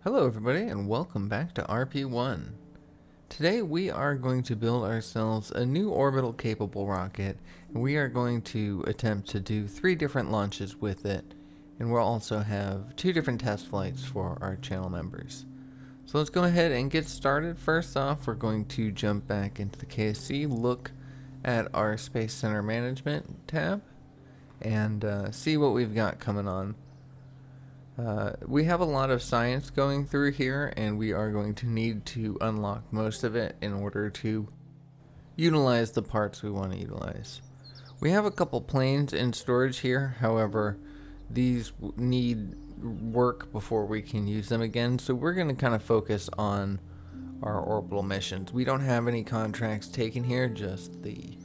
Hello everybody and welcome back to RP1. Today we are going to build ourselves a new orbital capable rocket, and we are going to attempt to do 3 different launches with it, and we'll also have 2 different test flights for our channel members. So let's go ahead and get started. First off, we're going to jump back into the KSC, look at our Space Center Management tab, and see what we've got coming on. We have a lot of science going through here, and we are going to need to unlock most of it in order to utilize the parts we want to utilize. We have a couple planes in storage here, however, these need work before we can use them again, so we're going to kind of focus on our orbital missions. We don't have any contracts taken here, just the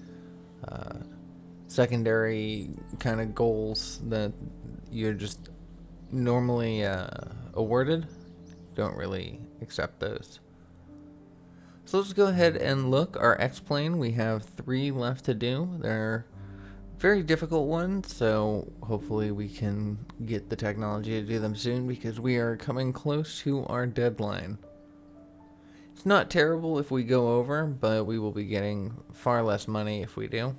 secondary kind of goals that you're just normally awarded. Don't really accept those. So let's go ahead and look. Our X-plane, we have 3 left to do. They're very difficult ones, so hopefully we can get the technology to do them soon because we are coming close to our deadline. It's not terrible if we go over, but we will be getting far less money if we do.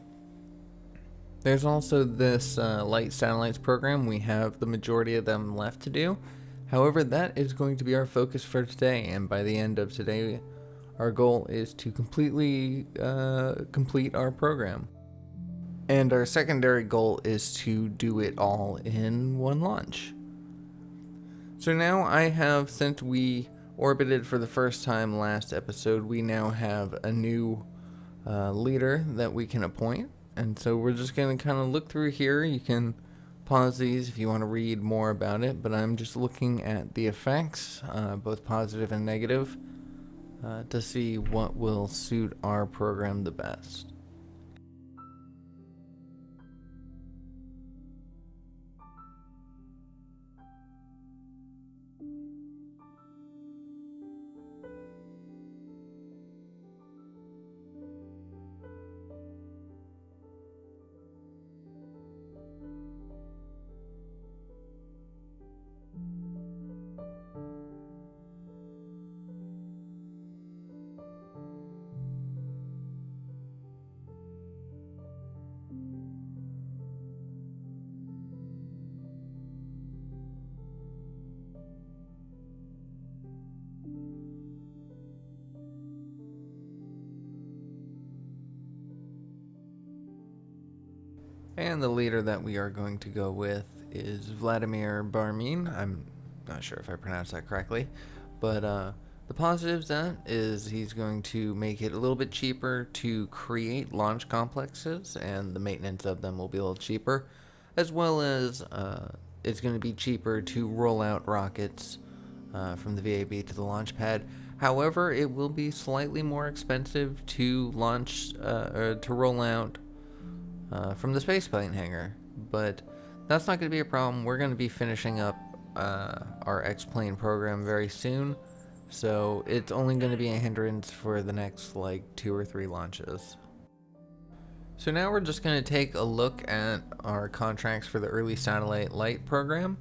There's also this light satellites program. We have the majority of them left to do. However, that is going to be our focus for today, and by the end of today, our goal is to completely complete our program. And our secondary goal is to do it all in one launch. So now I have, since we orbited for the first time last episode, we now have a new leader that we can appoint. And so we're just going to kind of look through here. You can pause these if you want to read more about it, but I'm just looking at the effects, both positive and negative, to see what will suit our program the best. And the leader that we are going to go with is Vladimir Barmin. I'm not sure if I pronounced that correctly, but the positives then is he's going to make it a little bit cheaper to create launch complexes, and the maintenance of them will be a little cheaper, as well as it's going to be cheaper to roll out rockets from the VAB to the launch pad. However, it will be slightly more expensive to launch or to roll out from the spaceplane hangar, but that's not going to be a problem. We're going to be finishing up our X-plane program very soon, so it's only going to be a hindrance for the next like 2 or 3 launches. So now we're just going to take a look at our contracts for the early satellite light program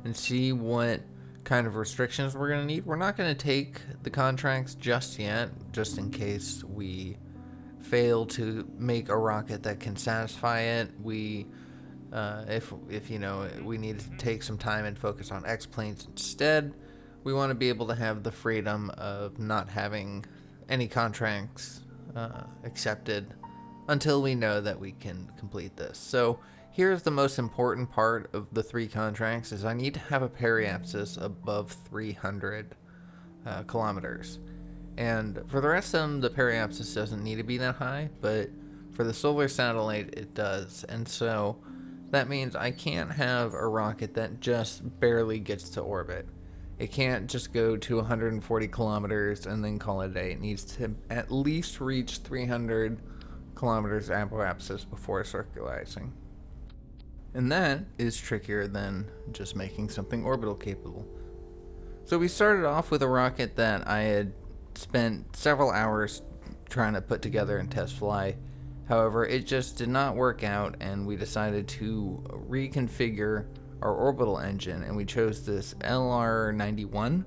and see what kind of restrictions we're going to need. We're not going to take the contracts just yet, just in case we fail to make a rocket that can satisfy it. We if you know, we need to take some time and focus on X-planes instead. We want to be able to have the freedom of not having any contracts accepted until we know that we can complete this. So here's the most important part of the 3 contracts is I need to have a periapsis above 300 kilometers. And for the rest of them, the periapsis doesn't need to be that high, but for the solar satellite, it does. And so that means I can't have a rocket that just barely gets to orbit. It can't just go to 140 kilometers and then call it a day. It needs to at least reach 300 kilometers apoapsis before circularizing. And that is trickier than just making something orbital capable. So we started off with a rocket that I had spent several hours trying to put together and test fly. However, it just did not work out, and we decided to reconfigure our orbital engine, and we chose this LR91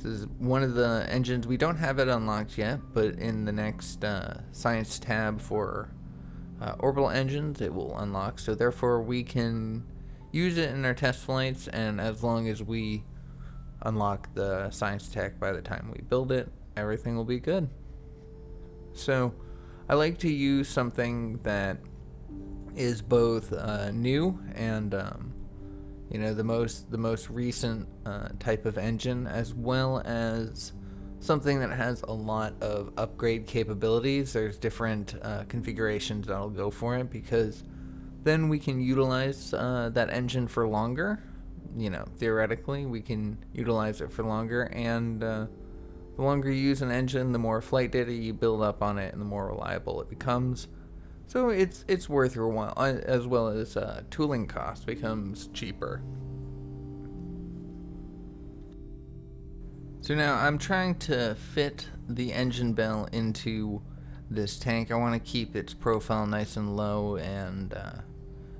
This is one of the engines. We don't have it unlocked yet, but in the next science tab for orbital engines, it will unlock. So therefore, we can use it in our test flights, and as long as we unlock the science tech by the time we build it, everything will be good. So I like to use something that is both new and the most recent type of engine, as well as something that has a lot of upgrade capabilities. There's different configurations that'll go for it, because then we can utilize that engine for longer. Theoretically, we can utilize it for longer, and the longer you use an engine, the more flight data you build up on it, and the more reliable it becomes. So it's worth your while, as well as tooling cost becomes cheaper. So now I'm trying to fit the engine bell into this tank. I want to keep its profile nice and low and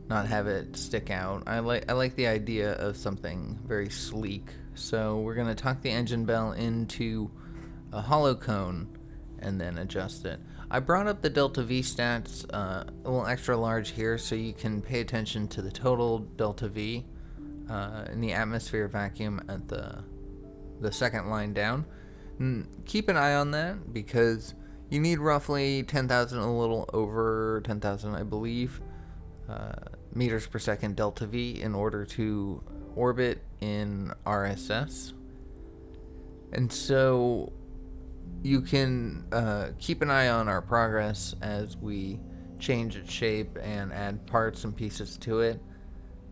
not have it stick out. I like the idea of something very sleek. So we're going to tuck the engine bell into a hollow cone and then adjust it. I brought up the delta V stats a little extra large here, so you can pay attention to the total delta V in the atmosphere vacuum at the second line down. And keep an eye on that, because you need roughly 10,000, a little over 10,000 I believe, meters per second delta V in order to orbit in RSS. And so you can keep an eye on our progress as we change its shape and add parts and pieces to it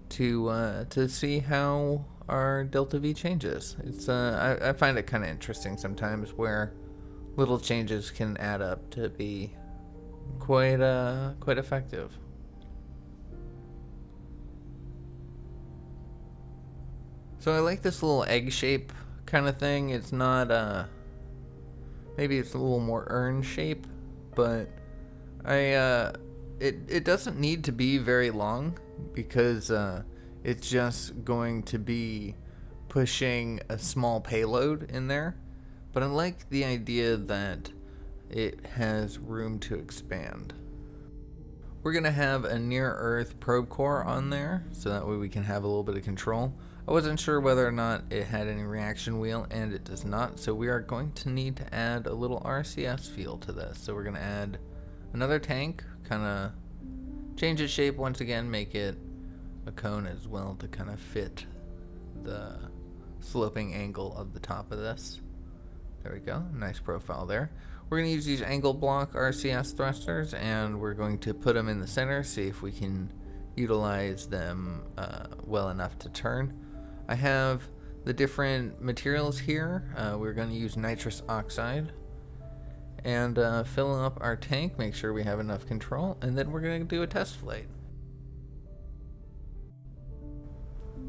to see how our delta V changes. It's I find it kind of interesting sometimes, where little changes can add up to be quite effective. So I like this little egg shape kind of thing. It's not maybe it's a little more urn shape, but it doesn't need to be very long, because it's just going to be pushing a small payload in there. But I like the idea that it has room to expand. We're going to have a near-Earth probe core on there, so that way we can have a little bit of control. I wasn't sure whether or not it had any reaction wheel, and it does not, so we are going to need to add a little RCS feel to this. So we're going to add another tank, kind of change its shape once again, make it a cone as well to kind of fit the sloping angle of the top of this. There we go, nice profile there. We're going to use these angle block RCS thrusters, and we're going to put them in the center, see if we can utilize them well enough to turn. I have the different materials here. We're going to use nitrous oxide and fill up our tank, make sure we have enough control, and then we're going to do a test flight.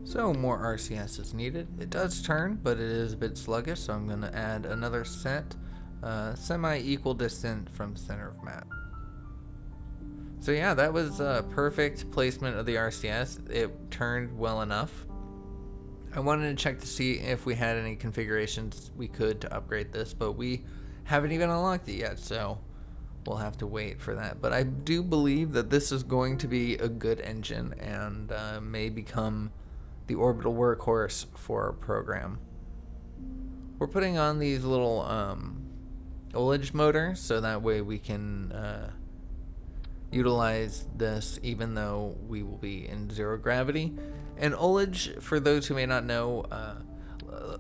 So more RCS is needed. It does turn, but it is a bit sluggish, so I'm going to add another set semi-equal distant from center of map. So yeah, that was a perfect placement of the RCS. It turned well enough. I wanted to check to see if we had any configurations we could to upgrade this, but we haven't even unlocked it yet, so we'll have to wait for that. But I do believe that this is going to be a good engine, and may become the orbital workhorse for our program. We're putting on these little ullage motors, so that way we can utilize this even though we will be in zero gravity. And ullage, for those who may not know,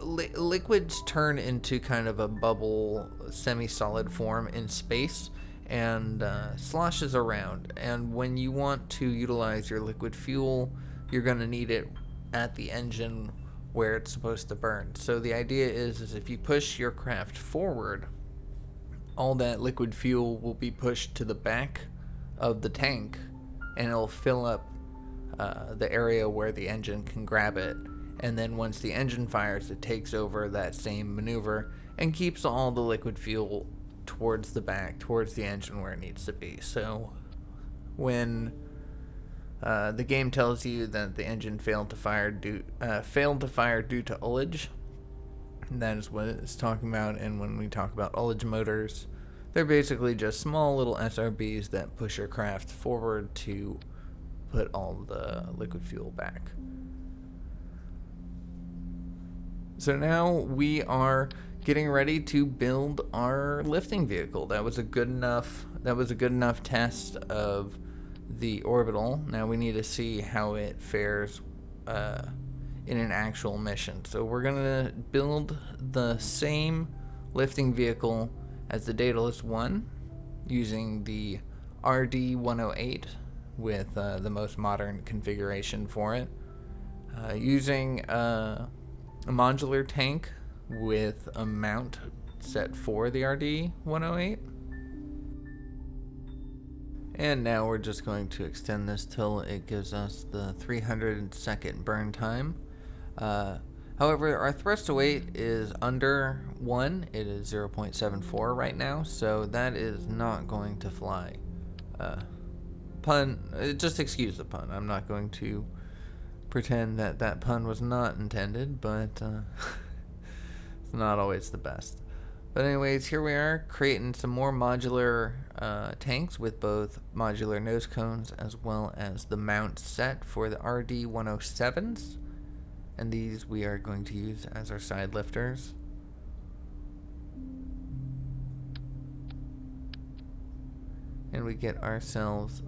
liquids turn into kind of a bubble, semi-solid form in space, and sloshes around. And when you want to utilize your liquid fuel, you're going to need it at the engine where it's supposed to burn. So the idea is if you push your craft forward, all that liquid fuel will be pushed to the back of the tank, and it'll fill up the area where the engine can grab it. And then once the engine fires, it takes over that same maneuver and keeps all the liquid fuel towards the back, towards the engine where it needs to be. So when the game tells you that the engine failed to fire due to ullage, That is what it's talking about. And when we talk about ullage motors, they're basically just small little SRBs that push your craft forward to put all the liquid fuel back. So now we are getting ready to build our lifting vehicle. That was a good enough test of the Orbital. Now we need to see how it fares in an actual mission. So we're gonna build the same lifting vehicle as the Daedalus 1 using the RD108 with the most modern configuration for it, using a modular tank with a mount set for the RD108. And now we're just going to extend this till it gives us the 300-second burn time. However, our thrust to weight is under 1. It is 0.74 right now, so that is not going to fly. Just excuse the pun. I'm not going to pretend that that pun was not intended, but it's not always the best. But anyways, here we are creating some more modular tanks with both modular nose cones as well as the mount set for the RD107s. And these we are going to use as our side lifters. And we get ourselves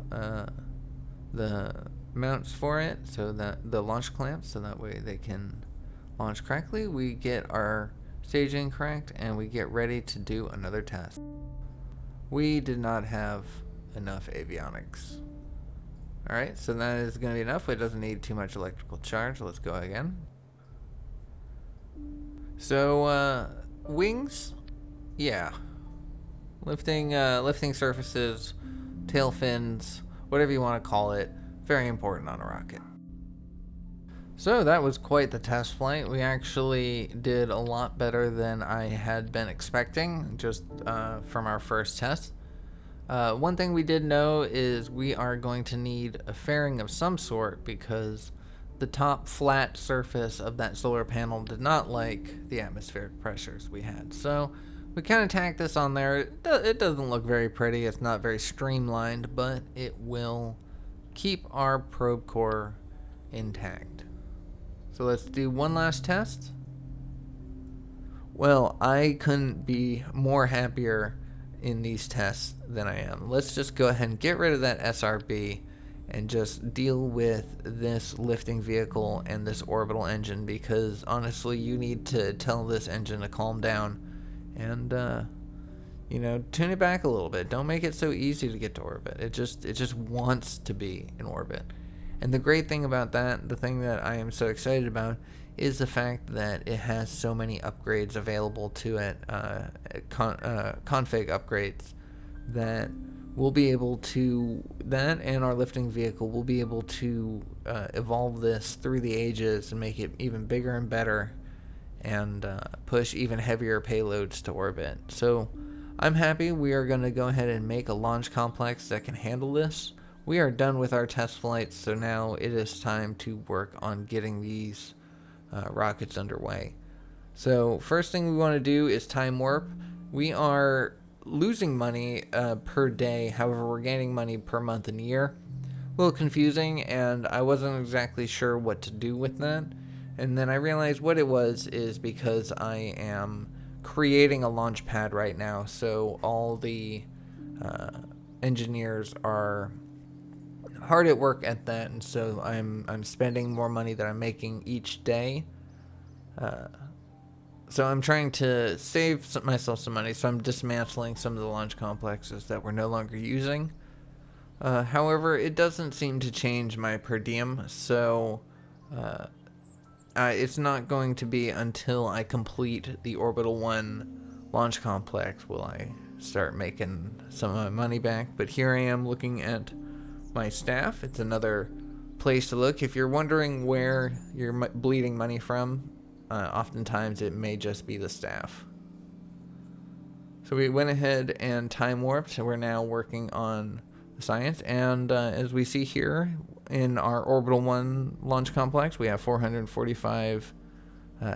the mounts for it, so that the launch clamps, so that way they can launch correctly. We get our staging correct, and we get ready to do another test. We did not have enough avionics. Alright, so that is going to be enough. It doesn't need too much electrical charge. Let's go again. So, wings, yeah. Lifting surfaces, tail fins, whatever you want to call it, very important on a rocket. So that was quite the test flight. We actually did a lot better than I had been expecting, just from our first test. One thing we did know is we are going to need a fairing of some sort because the top flat surface of that solar panel did not like the atmospheric pressures we had. So we kind of tacked this on there. It doesn't look very pretty. It's not very streamlined, but it will keep our probe core intact. So let's do one last test. Well, I couldn't be more happier in these tests than I am. Let's just go ahead and get rid of that SRB and just deal with this lifting vehicle and this orbital engine, because honestly you need to tell this engine to calm down and tune it back a little bit. Don't make it so easy to get to orbit. It just wants to be in orbit. And the great thing about that, the thing that I am so excited about, is the fact that it has so many upgrades available to it, config upgrades, that we'll be able to, that and our lifting vehicle will be able to evolve this through the ages and make it even bigger and better, and push even heavier payloads to orbit. So I'm happy. We are going to go ahead and make a launch complex that can handle this. We are done with our test flights, so now it is time to work on getting these rockets underway. So first thing we want to do is time warp. We are losing money per day, however we're gaining money per month and year. A little confusing, and I wasn't exactly sure what to do with that. And then I realized what it was is because I am creating a launch pad right now, so all the engineers are hard at work at that, and so I'm spending more money than I'm making each day. So I'm trying to save myself some money, so I'm dismantling some of the launch complexes that we're no longer using. However, it doesn't seem to change my per diem, so it's not going to be until I complete the Orbital 1 launch complex will I start making some of my money back. But here I am looking at my staff. It's another place to look. If you're wondering where you're bleeding money from, oftentimes it may just be the staff. So we went ahead and time warped, so we're now working on the science, and as we see here in our Orbital 1 launch complex, we have 445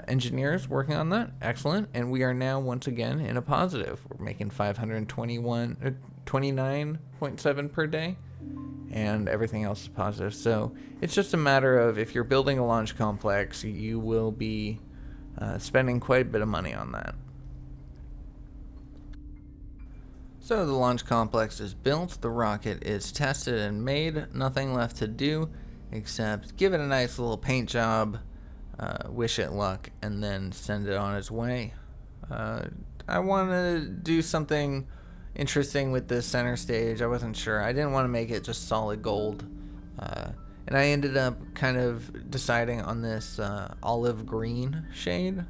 engineers working on that. Excellent. And we are now once again in a positive. We're making 29.7 per day, and everything else is positive. So it's just a matter of, if you're building a launch complex, you will be spending quite a bit of money on that. So the launch complex is built, the rocket is tested and made, nothing left to do except give it a nice little paint job, wish it luck, and then send it on its way. I want to do something interesting with this center stage. I wasn't sure. I didn't want to make it just solid gold. And I ended up kind of deciding on this olive green shade.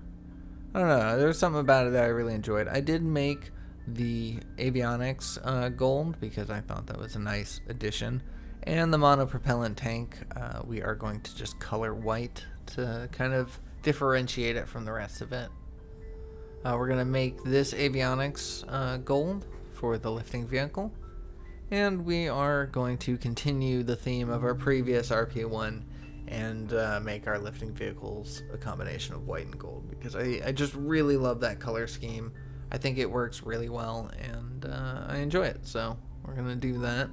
I don't know. There was something about it that I really enjoyed. I did make the avionics gold because I thought that was a nice addition. And the monopropellant tank, we are going to just color white to kind of differentiate it from the rest of it. We're going to make this avionics gold for the lifting vehicle. And we are going to continue the theme of our previous RP1 and make our lifting vehicles a combination of white and gold, because I just really love that color scheme. I think it works really well, and I enjoy it. So we're going to do that.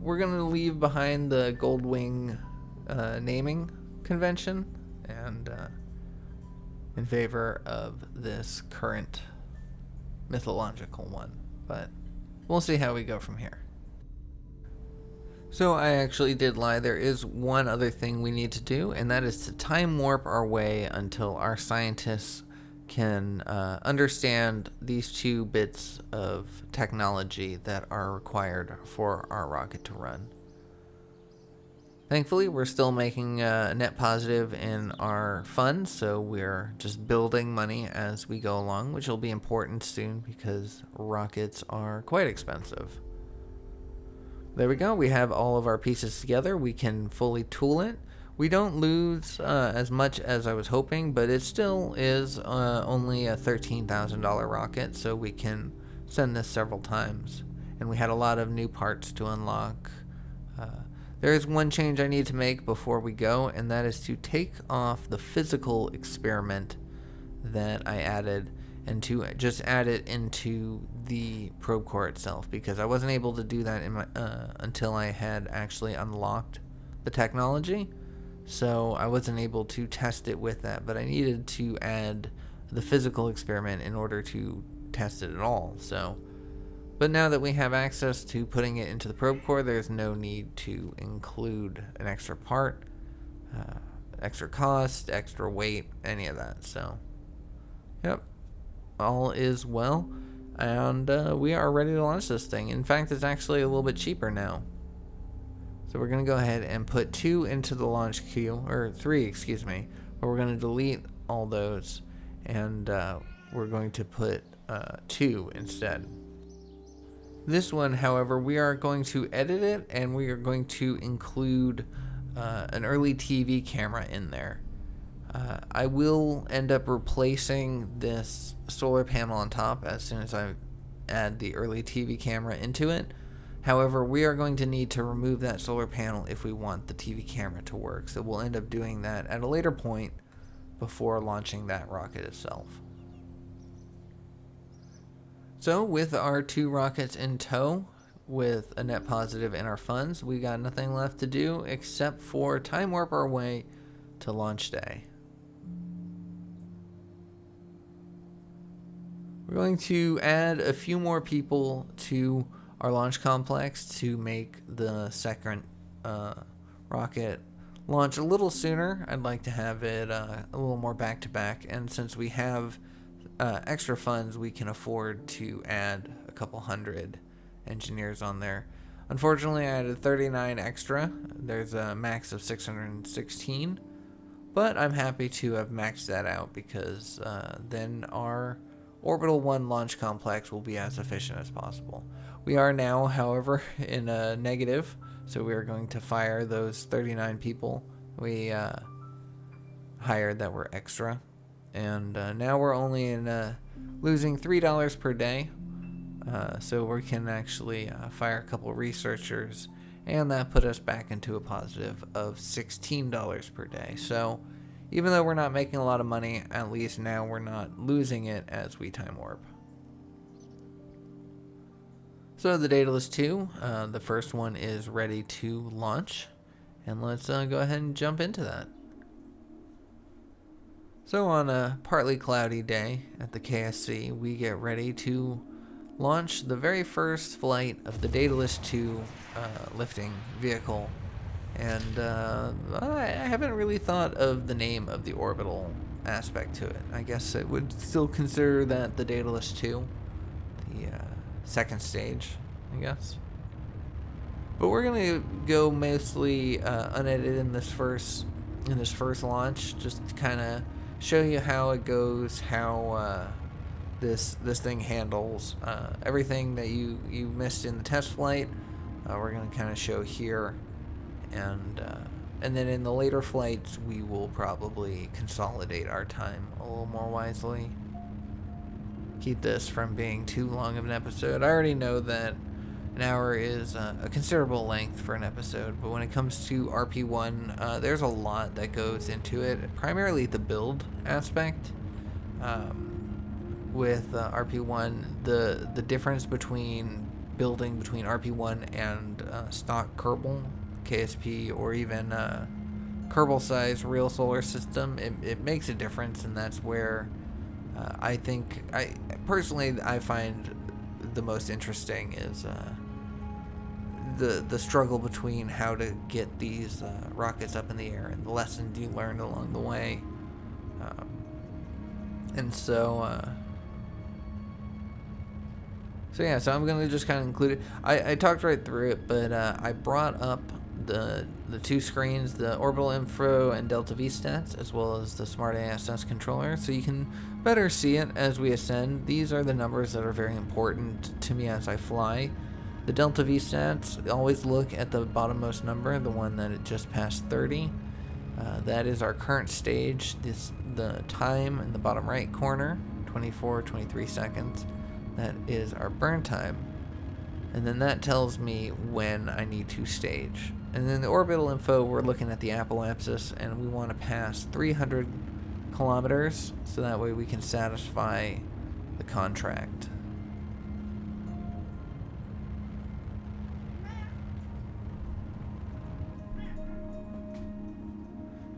We're going to leave behind the Gold Wing naming convention and in favor of this current mythological one, but we'll see how we go from here. So I actually did lie. There is one other thing we need to do, and that is to time warp our way until our scientists can understand these 2 bits of technology that are required for our rocket to run. Thankfully, we're still making a net positive in our funds, so we're just building money as we go along, which will be important soon because rockets are quite expensive. There we go. We have all of our pieces together. We can fully tool it. We don't lose as much as I was hoping, but it still is only a $13,000 rocket, so we can send this several times. And we had a lot of new parts to unlock. There is one change I need to make before we go, and that is to take off the physical experiment that I added and to just add it into the probe core itself, because I wasn't able to do that in my, until I had actually unlocked the technology. So I wasn't able to test it with that, but I needed to add the physical experiment in order to test it at all. But now that we have access to putting it into the probe core, there's no need to include an extra part, extra cost, extra weight, any of that. So, yep, all is well, and we are ready to launch this thing. In fact, it's actually a little bit cheaper now. So we're going to go ahead and put 2 into the launch queue, or 3, excuse me, but we're going to delete all those, and we're going to put 2 instead. This one, however, we are going to edit it, and we are going to include an early TV camera in there. I will end up replacing this solar panel on top as soon as I add the early TV camera into it. However, we are going to need to remove that solar panel if we want the TV camera to work, so we'll end up doing that at a later point before launching that rocket itself. So with our 2 rockets in tow, with a net positive in our funds, we got nothing left to do except for time warp our way to launch day. We're going to add a few more people to our launch complex to make the second rocket launch a little sooner. I'd like to have it a little more back-to-back, and since we have extra funds, we can afford to add a couple hundred engineers on there. Unfortunately, I added 39 extra. There's a max of 616, but I'm happy to have maxed that out because then our Orbital 1 launch complex will be as efficient as possible. We are now, however, in a negative, so we are going to fire those 39 people we hired that were extra. And now we're only in losing $3 per day, so we can actually fire a couple researchers, and that put us back into a positive of $16 per day. So even though we're not making a lot of money, at least now we're not losing it as we time warp. So the Daedalus 2, the first one is ready to launch, and let's go ahead and jump into that. So on a partly cloudy day at the KSC, we get ready to launch the very first flight of the Daedalus 2 lifting vehicle. And I haven't really thought of the name of the orbital aspect to it. I guess I would still consider that the Daedalus 2, the second stage, I guess. But we're gonna go mostly unedited in this first launch, just to kind of show you how it goes, how this thing handles everything that you missed in the test flight. We're gonna kind of show here, and then in the later flights we will probably consolidate our time a little more wisely. Keep this from being too long of an episode. I already know that an hour is a considerable length for an episode, but when it comes to RP1, there's a lot that goes into it, primarily the build aspect. With RP1, the difference between building between RP1 and stock Kerbal, KSP, or even Kerbal size real solar system, it makes a difference, and that's where I find the most interesting is the struggle between how to get these rockets up in the air and the lessons you learned along the way. So I'm gonna just kind of include it. I talked right through it, but I brought up the two screens, the orbital info and delta V stats, as well as the smart ASS controller, so you can better see it as we ascend. These are the numbers that are very important to me as I fly. The delta V stats, always look at the bottommost number, the one that it just passed 30. That is our current stage. The time in the bottom right corner, 23 seconds. That is our burn time. And then that tells me when I need to stage. And then the orbital info, we're looking at the apoapsis, and we want to pass 300 kilometers, so that way we can satisfy the contract.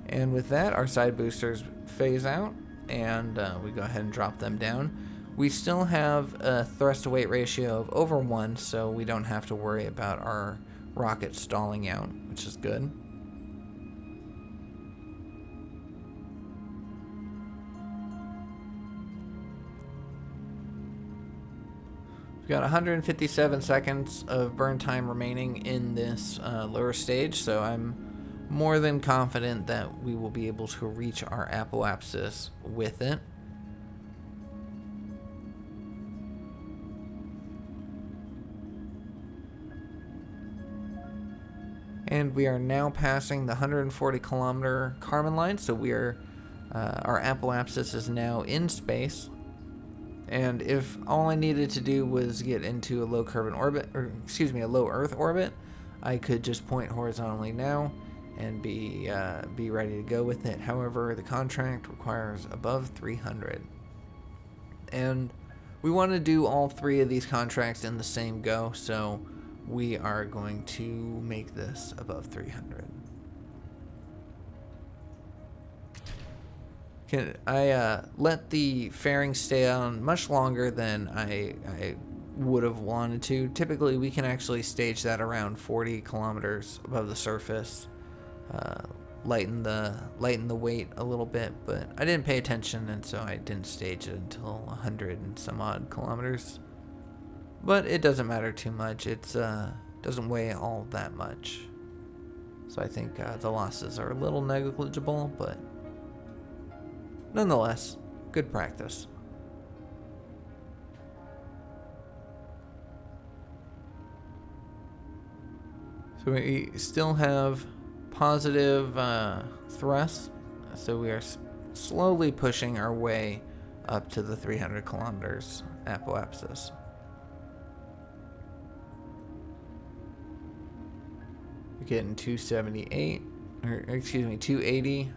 And with that, our side boosters phase out, and we go ahead and drop them down. We still have a thrust to weight ratio of over 1, so we don't have to worry about our rocket stalling out, which is good. We've got 157 seconds of burn time remaining in this lower stage, so I'm more than confident that we will be able to reach our apoapsis with it. And we are now passing the 140 kilometer Kármán line, so we are our apoapsis is now in space. And if all I needed to do was get into a low Earth orbit, I could just point horizontally now and be ready to go with it. However, the contract requires above 300, and we want to do all three of these contracts in the same go, so we are going to make this above 300. I let the fairing stay on much longer than I would have wanted to. Typically, we can actually stage that around 40 kilometers above the surface, lighten the weight a little bit, but I didn't pay attention, and so I didn't stage it until 100 and some odd kilometers. But it doesn't matter too much. It's doesn't weigh all that much. So I think the losses are a little negligible, but nonetheless, good practice. So we still have positive thrust, so we are slowly pushing our way up to the 300 kilometers apoapsis. We're getting 278, or excuse me, 280.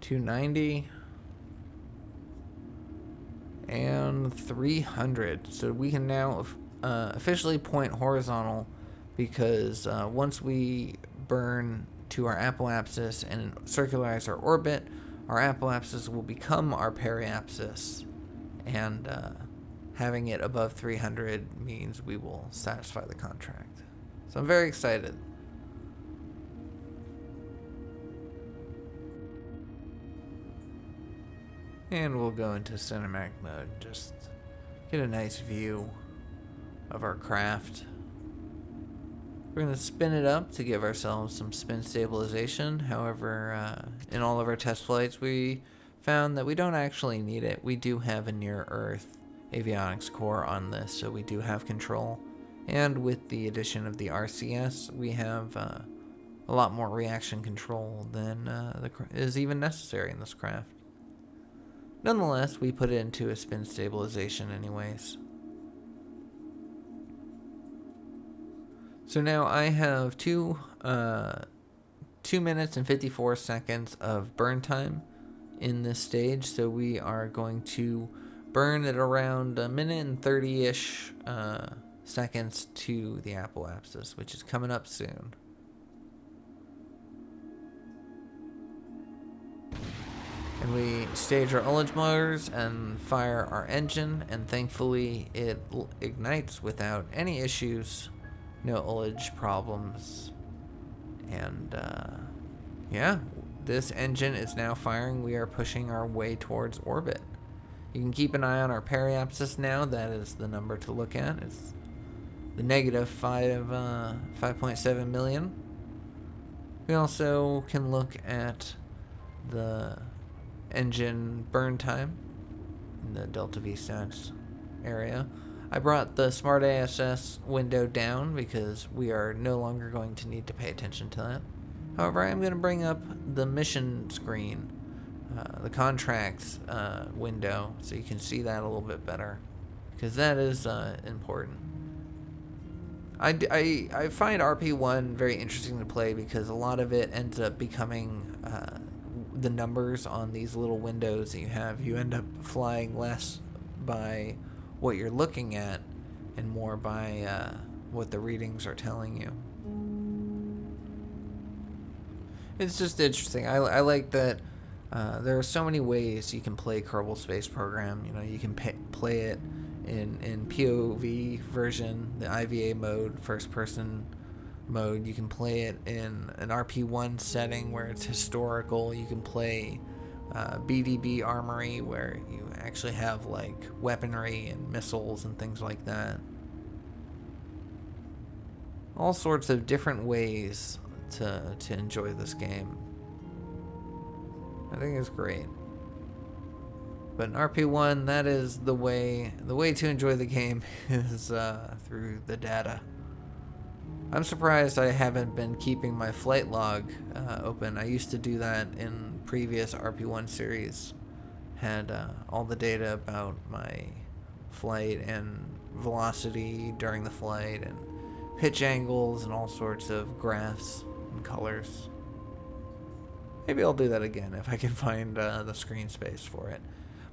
290. And 300. So we can now officially point horizontal, because once we burn to our apoapsis and circularize our orbit, our apoapsis will become our periapsis, and having it above 300 means we will satisfy the contract. So I'm very excited. And we'll go into cinematic mode, just get a nice view of our craft. We're going to spin it up to give ourselves some spin stabilization. However, in all of our test flights, we found that we don't actually need it. We do have a near-Earth avionics core on this, so we do have control. And with the addition of the RCS, we have a lot more reaction control than is even necessary in this craft. Nonetheless, we put it into a spin stabilization anyways. So now I have 2 minutes and 54 seconds of burn time in this stage. So we are going to burn at around 1minute and 30-ish seconds to the apoapsis, which is coming up soon. And we stage our ullage motors and fire our engine, and thankfully it ignites without any issues, no ullage problems. And yeah, this engine is now firing. We are pushing our way towards orbit. You can keep an eye on our periapsis now. That is the number to look at. It's the negative 5.7 million. We also can look at the engine burn time in the Delta V stats area. I brought the Smart ASS window down because we are no longer going to need to pay attention to that. However, I am going to bring up the mission screen, the contracts window, so you can see that a little bit better, because that is important. I find RP1 very interesting to play because a lot of it ends up becoming the numbers on these little windows that you have. You end up flying less by what you're looking at and more by what the readings are telling you. It's just interesting. I like that there are so many ways you can play Kerbal Space Program. You know, you can play it in POV version, the IVA mode, first person mode. You can play it in an RP1 setting where it's historical. You can play BDB Armory where you actually have like weaponry and missiles and things like that. All sorts of different ways to enjoy this game. I think it's great. But in RP1, that is the way to enjoy the game is through the data. I'm surprised I haven't been keeping my flight log open. I used to do that in previous RP1 series. Had all the data about my flight and velocity during the flight and pitch angles and all sorts of graphs and colors. Maybe I'll do that again if I can find the screen space for it.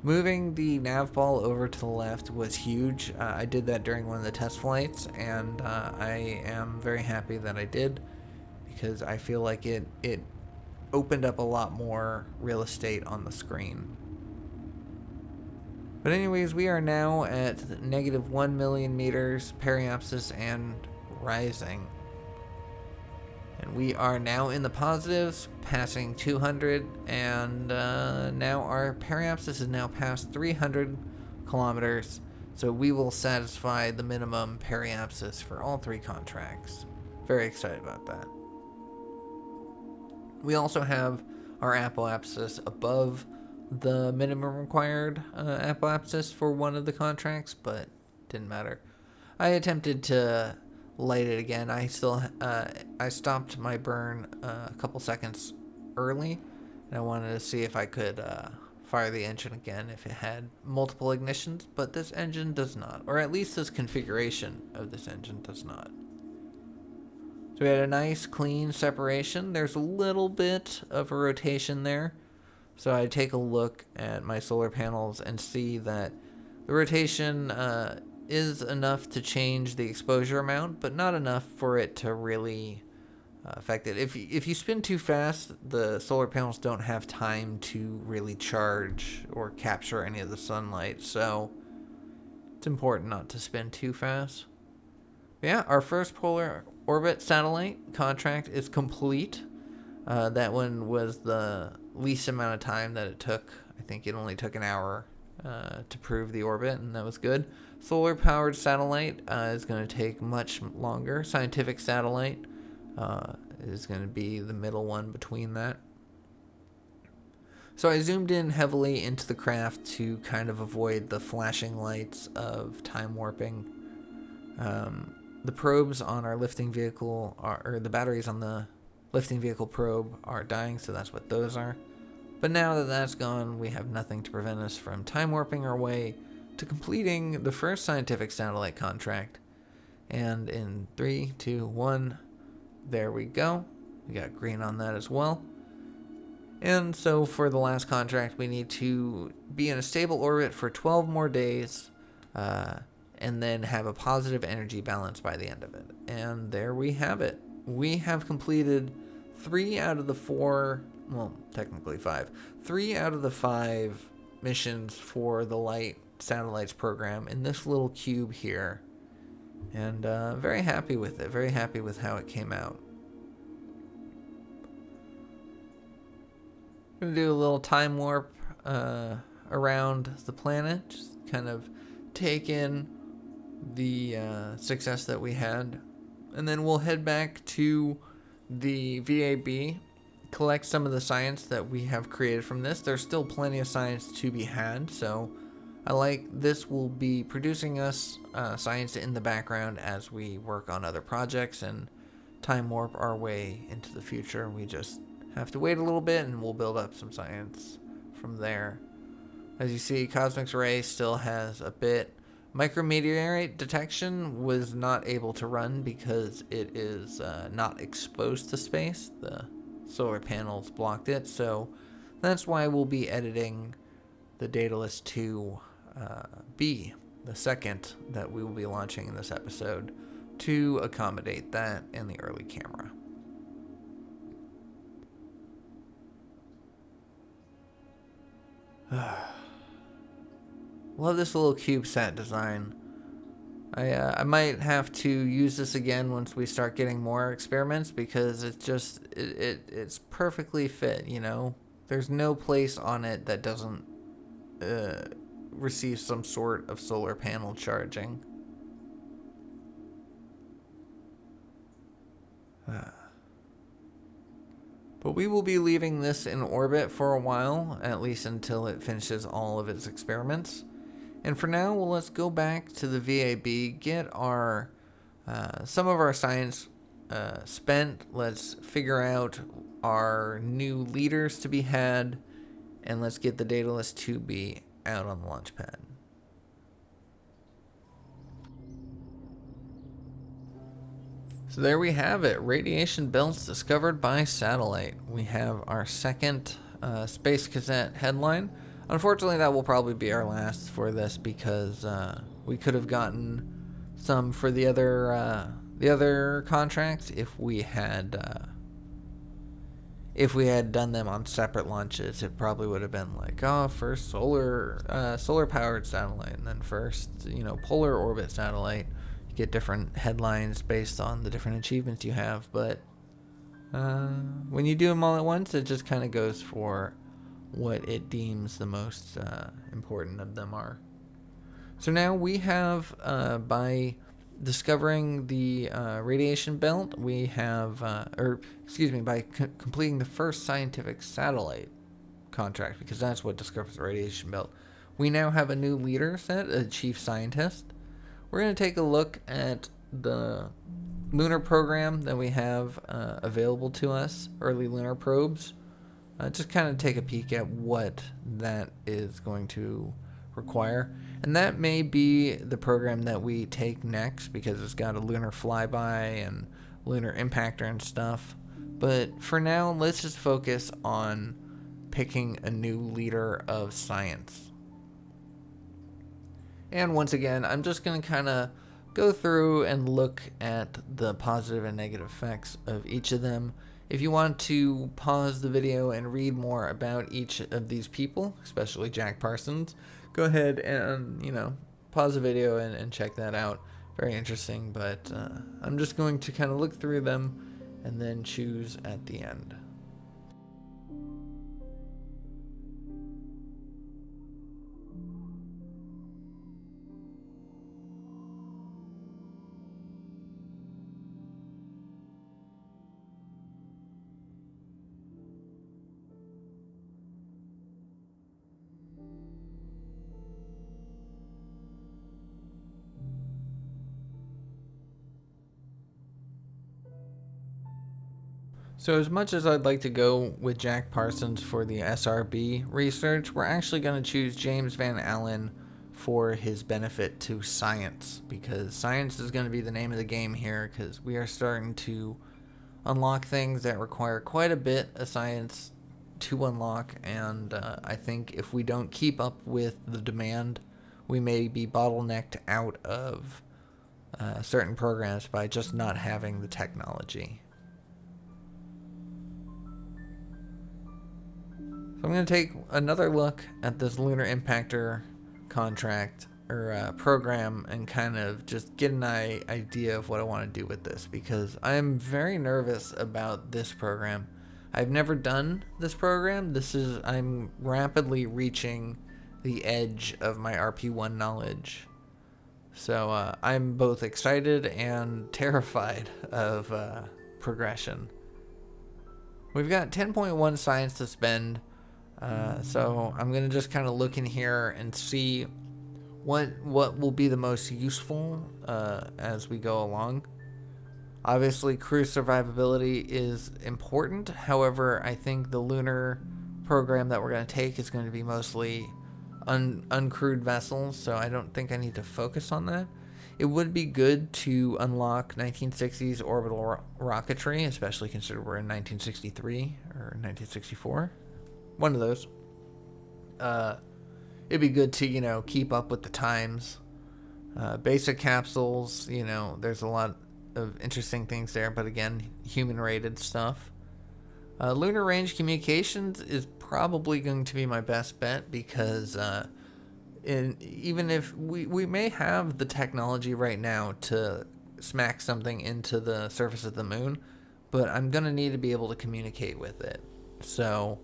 Moving the nav ball over to the left was huge. I did that during one of the test flights, and I am very happy that I did, because I feel like it opened up a lot more real estate on the screen. But anyways, we are now at negative 1 million meters, periapsis, and rising. And we are now in the positives, passing 200, and now our periapsis is now past 300 kilometers, so we will satisfy the minimum periapsis for all 3 contracts. Very excited about that. We also have our apoapsis above the minimum required apoapsis for one of the contracts, but didn't matter. I attempted to light it again. I stopped my burn a couple seconds early, and I wanted to see if I could fire the engine again if it had multiple ignitions, but this engine does not, or at least this configuration of this engine does not. So we had a nice clean separation. There's a little bit of a rotation there, So I take a look at my solar panels and see that the rotation is enough to change the exposure amount, but not enough for it to really affect it. If you spin too fast, the solar panels don't have time to really charge or capture any of the sunlight, so it's important not to spin too fast. Yeah, our first polar orbit satellite contract is complete. That one was the least amount of time that it took. I think it only took an hour to prove the orbit, and that was good. Solar powered satellite is going to take much longer. Scientific satellite is going to be the middle one between that. So I zoomed in heavily into the craft to kind of avoid the flashing lights of time warping. The probes on our lifting vehicle, or the batteries on the lifting vehicle probe are dying, so that's what those are. But now that that's gone, we have nothing to prevent us from time warping our way to completing the first scientific satellite contract. And in 3, 2, 1, there we go. We got green on that as well. And so for the last contract, we need to be in a stable orbit for 12 more days, and then have a positive energy balance by the end of it. And there we have it. We have completed 3 out of the 4, well, technically 5. 3 out of the 5 missions for the Light Satellites program in this little cube here. And very happy with it. Very happy with how it came out. I'm going to do a little time warp around the planet. Just kind of take in the success that we had. And then we'll head back to the VAB, collect some of the science that we have created from this. There's still plenty of science to be had, so I like this will be producing us science in the background as we work on other projects and time warp our way into the future. We just have to wait a little bit and we'll build up some science from there. As you see, Cosmic's Ray still has a bit. Micrometeorite detection was not able to run because it is not exposed to space. The solar panels blocked it, so that's why we'll be editing the Daedalus 2B, the second that we will be launching in this episode, to accommodate that in the early camera. Love this little CubeSat design. I might have to use this again once we start getting more experiments because it's just it's perfectly fit, you know. There's no place on it that doesn't receive some sort of solar panel charging. But we will be leaving this in orbit for a while, at least until it finishes all of its experiments. And for now, well, let's go back to the VAB, get our some of our science spent. Let's figure out our new leaders to be had, and let's get the Daedalus 2B out on the launch pad. So there we have it, radiation belts discovered by satellite. We have our second Space Gazette headline. Unfortunately, that will probably be our last for this because we could have gotten some for the other contracts if we had done them on separate launches. It probably would have been like, oh, first solar powered satellite, and then first polar orbit satellite. You get different headlines based on the different achievements you have, but when you do them all at once, it just kind of goes for what it deems the most important of them are. So now we have, by discovering the radiation belt, we have, by completing the first scientific satellite contract, because that's what discovers the radiation belt, we now have a new leader set, a chief scientist. We're going to take a look at the lunar program that we have available to us, early lunar probes. Just kind of take a peek at what that is going to require. And that may be the program that we take next because it's got a lunar flyby and lunar impactor and stuff. But for now, let's just focus on picking a new leader of science. And once again, I'm just going to kind of go through and look at the positive and negative effects of each of them. If you want to pause the video and read more about each of these people, especially Jack Parsons, go ahead and, pause the video and check that out. Very interesting, but I'm just going to kind of look through them and then choose at the end. So as much as I'd like to go with Jack Parsons for the SRB research, we're actually going to choose James Van Allen for his benefit to science, because science is going to be the name of the game here, because we are starting to unlock things that require quite a bit of science to unlock, and I think if we don't keep up with the demand, we may be bottlenecked out of certain programs by just not having the technology. So I'm going to take another look at this Lunar Impactor contract or program and kind of just get an idea of what I want to do with this, because I'm very nervous about this program. I've never done this program. I'm rapidly reaching the edge of my RP1 knowledge. So I'm both excited and terrified of progression. We've got 10.1 science to spend. So I'm going to just kind of look in here and see what will be the most useful as we go along. Obviously, crew survivability is important. However, I think the lunar program that we're going to take is going to be mostly uncrewed vessels, so I don't think I need to focus on that. It would be good to unlock 1960s orbital rocketry, especially considering we're in 1963 or 1964. One of those. It'd be good to, keep up with the times. Basic capsules, there's a lot of interesting things there, but again, human-rated stuff. Lunar range communications is probably going to be my best bet, because even if we may have the technology right now to smack something into the surface of the moon, but I'm going to need to be able to communicate with it. So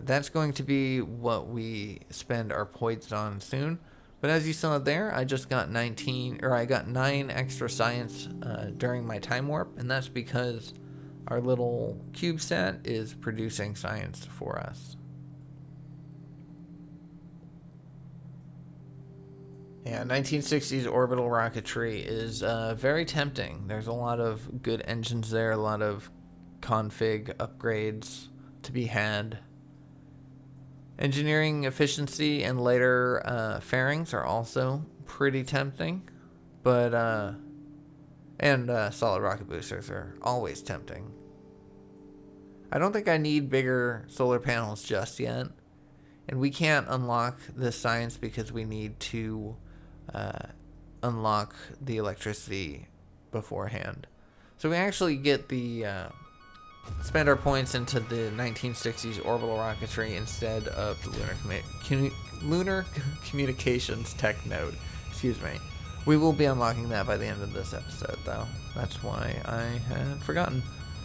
that's going to be what we spend our points on soon. But as you saw there, I just got 9 extra science during my time warp, and that's because our little CubeSat is producing science for us. Yeah, 1960s orbital rocketry is very tempting. There's a lot of good engines there, a lot of config upgrades to be had. Engineering efficiency and later fairings are also pretty tempting, but solid rocket boosters are always tempting. I don't think I need bigger solar panels just yet, and we can't unlock this science because we need to unlock the electricity beforehand. So we actually get the spend our points into the 1960s orbital rocketry instead of the lunar communications tech node. Excuse me. We will be unlocking that by the end of this episode, though. That's why I had forgotten.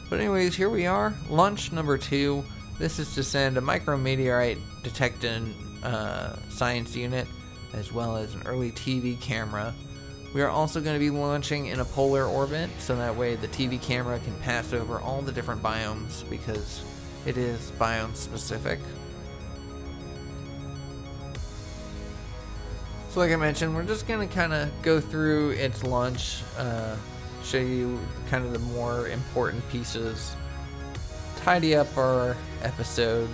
But anyways, here we are. Launch number 2. This is to send a micrometeorite detecting science unit, as well as an early TV camera. We are also going to be launching in a polar orbit, so that way the TV camera can pass over all the different biomes, because it is biome specific. So like I mentioned, we're just going to kind of go through its launch, show you kind of the more important pieces, tidy up our episode,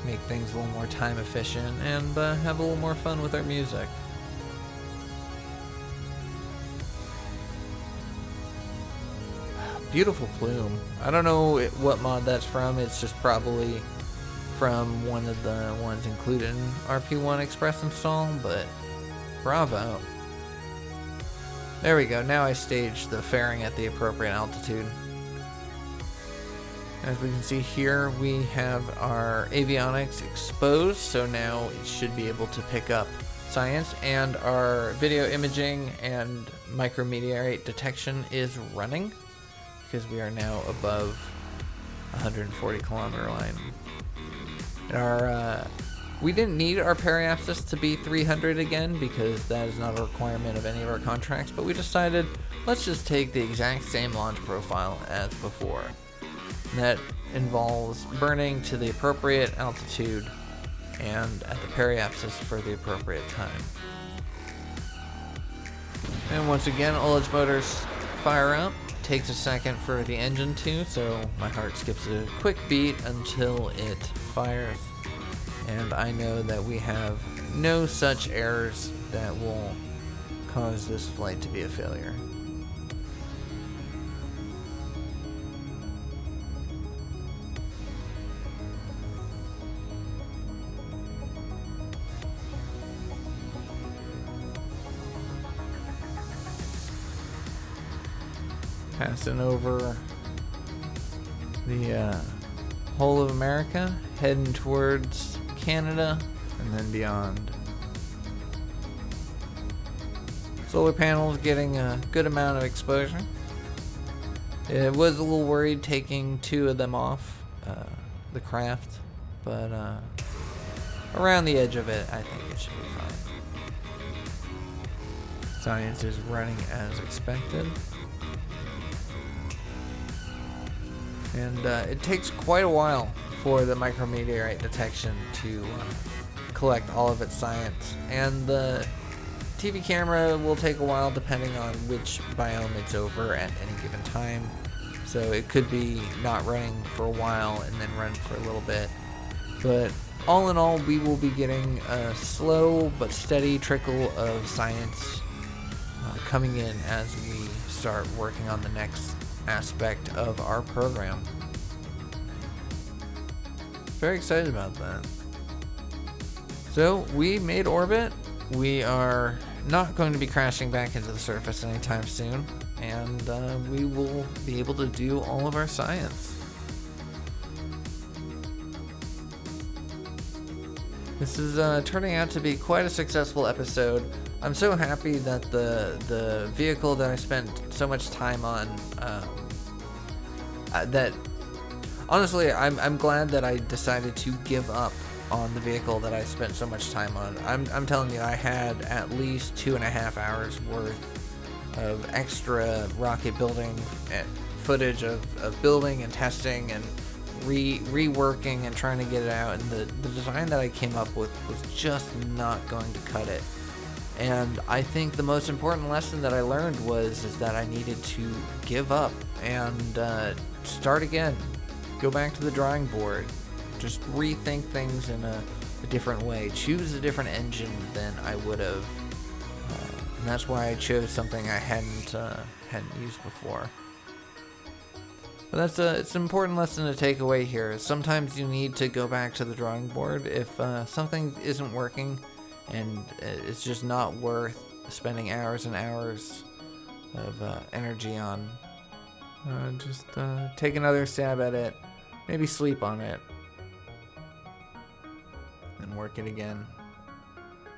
make things a little more time efficient, and have a little more fun with our music. Beautiful plume. I don't know what mod that's from. It's just probably from one of the ones included in RP1 Express install, but bravo. There we go, now I staged the fairing at the appropriate altitude. As we can see here, we have our avionics exposed, so now it should be able to pick up science, and our video imaging and micrometeorite detection is running because we are now above 140 kilometer line. And we didn't need our periapsis to be 300 again because that is not a requirement of any of our contracts, but we decided let's just take the exact same launch profile as before. And that involves burning to the appropriate altitude and at the periapsis for the appropriate time. And once again, ullage motors fire up. Takes a second for the engine to, so my heart skips a quick beat until it fires. And I know that we have no such errors that will cause this flight to be a failure. Passing over the whole of America, heading towards Canada and then beyond. Solar panels getting a good amount of exposure. It was a little worried taking 2 of them off the craft, but around the edge of it, I think it should be fine. Science is running as expected. And it takes quite a while for the micrometeorite detection to collect all of its science. And the TV camera will take a while depending on which biome it's over at any given time. So it could be not running for a while and then run for a little bit. But all in all, we will be getting a slow but steady trickle of science coming in as we start working on the next aspect of our program. Very excited about that. So we made orbit. We are not going to be crashing back into the surface anytime soon, and we will be able to do all of our science. This is turning out to be quite a successful episode. I'm so happy that the vehicle that I spent so much time on, that honestly, I'm glad that I decided to give up on the vehicle that I spent so much time on. I'm telling you, I had at least 2.5 hours worth of extra rocket building and footage of building and testing and reworking and trying to get it out, and the design that I came up with was just not going to cut it. And I think the most important lesson that I learned is that I needed to give up and start again. Go back to the drawing board. Just rethink things in a different way. Choose a different engine than I would have. And that's why I chose something I hadn't used before. But it's an important lesson to take away here. Sometimes you need to go back to the drawing board if something isn't working. And it's just not worth spending hours and hours of energy on. Just take another stab at it. Maybe sleep on it. And work it again.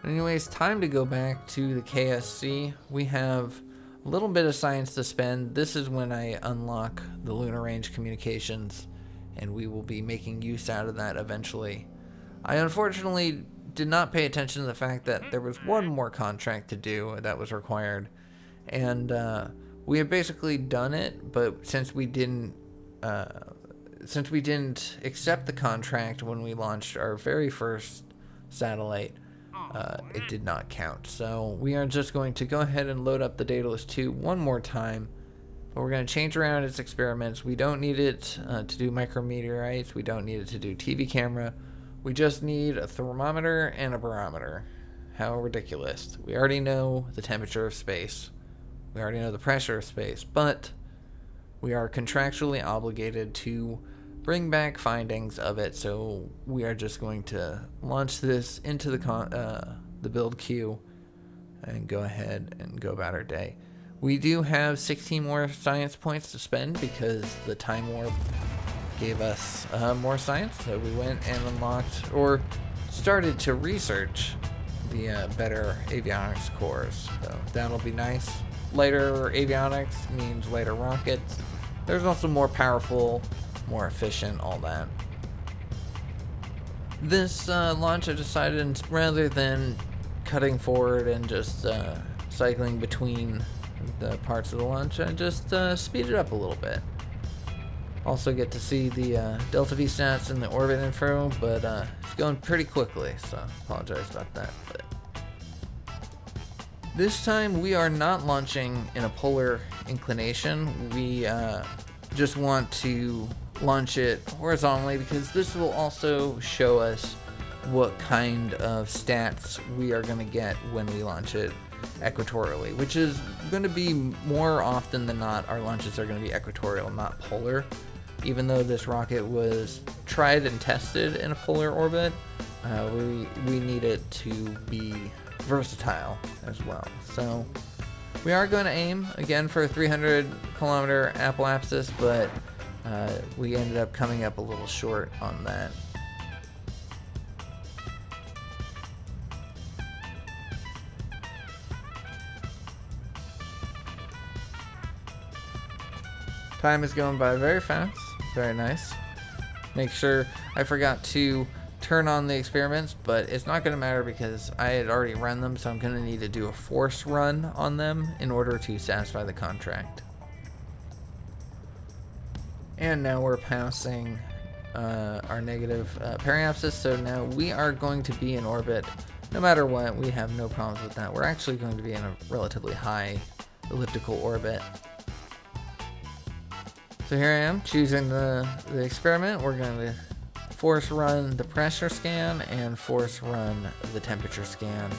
Anyways, time to go back to the KSC. We have a little bit of science to spend. This is when I unlock the lunar range communications, and we will be making use out of that eventually. I unfortunately did not pay attention to the fact that there was one more contract to do that was required, and we have basically done it. But since we didn't accept the contract when we launched our very first satellite, it did not count. So we are just going to go ahead and load up the Daedalus 2 one more time, but we're going to change around its experiments. We don't need it to do micrometeorites. We don't need it to do TV camera. We just need a thermometer and a barometer. How ridiculous. We already know the temperature of space. We already know the pressure of space, but we are contractually obligated to bring back findings of it. So we are just going to launch this into the build queue and go ahead and go about our day. We do have 16 more science points to spend because the time warp gave us more science. So we went and unlocked, or started to research, the better avionics cores. So that'll be nice. Lighter avionics means lighter rockets. There's also more powerful, more efficient, all that. This launch, I decided, rather than cutting forward and just cycling between the parts of the launch, I just speed it up a little bit. Also get to see the Delta V stats and the orbit info, but it's going pretty quickly, so apologize about that. But this time we are not launching in a polar inclination. We just want to launch it horizontally because this will also show us what kind of stats we are going to get when we launch it equatorially, which is going to be more often than not, our launches are going to be equatorial, not polar. Even though this rocket was tried and tested in a polar orbit, we need it to be versatile as well. So we are going to aim again for a 300 kilometer apoapsis, but we ended up coming up a little short on that. Time is going by very fast. Very nice. Make sure I forgot to turn on the experiments, but it's not going to matter because I had already run them, so I'm going to need to do a force run on them in order to satisfy the contract. And now we're passing our negative periapsis, so now we are going to be in orbit no matter what. We have no problems with that. We're actually going to be in a relatively high elliptical orbit. So here I am choosing the experiment. We're going to force run the pressure scan and force run the temperature scan,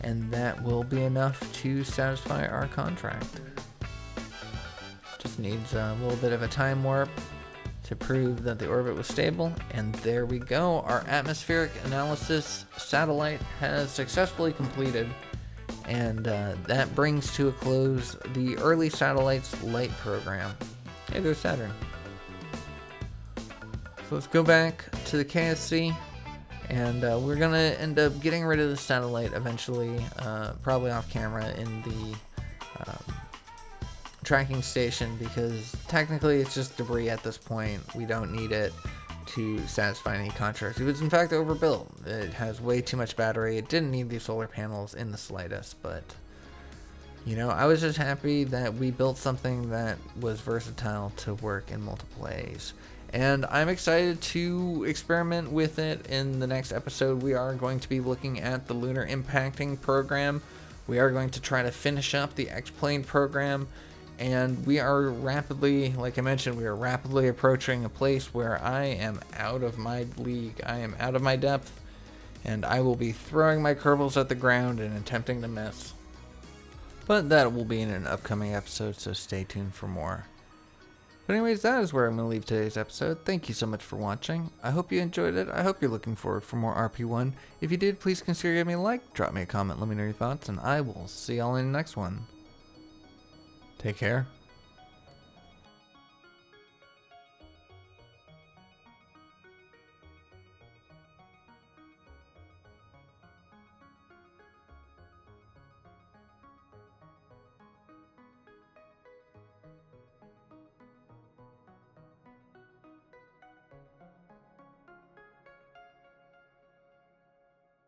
and that will be enough to satisfy our contract. Just needs a little bit of a time warp to prove that the orbit was stable, and there we go. Our atmospheric analysis satellite has successfully completed, and that brings to a close the early satellites light program. Hey, there's Saturn. So let's go back to the KSC, and we're going to end up getting rid of the satellite eventually, probably off camera in the tracking station, because technically it's just debris at this point. We don't need it to satisfy any contracts. It was in fact overbuilt. It has way too much battery. It didn't need these solar panels in the slightest, but you know, I was just happy that we built something that was versatile to work in multiple ways. And I'm excited to experiment with it in the next episode. We are going to be looking at the lunar impacting program. We are going to try to finish up the X-plane program. And we are rapidly, like I mentioned, we are rapidly approaching a place where I am out of my league. I am out of my depth. And I will be throwing my Kerbals at the ground and attempting to miss. But that will be in an upcoming episode, so stay tuned for more. But anyways, that is where I'm going to leave today's episode. Thank you so much for watching. I hope you enjoyed it. I hope you're looking forward for more RP1. If you did, please consider giving me a like, drop me a comment, let me know your thoughts, and I will see y'all in the next one. Take care.